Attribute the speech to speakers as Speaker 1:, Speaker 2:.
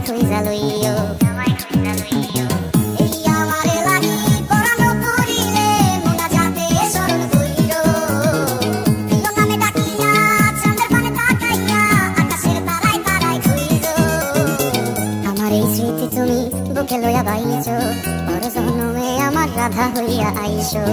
Speaker 1: খুঁজা লইও। এই আমারে লাগি পরানো করিলে মোনাজাতে স্মরণ কইরো। প্রিয় নামে ডাকিয়া চাঁদের পানে তাকাইয়া আকাশের তারায় তারায় খুঁজো। আমার এই স্মৃতি তুমি বুকে লইয়া বাইছো, পর জন্মে আমার রাধা হইয়া আইসো।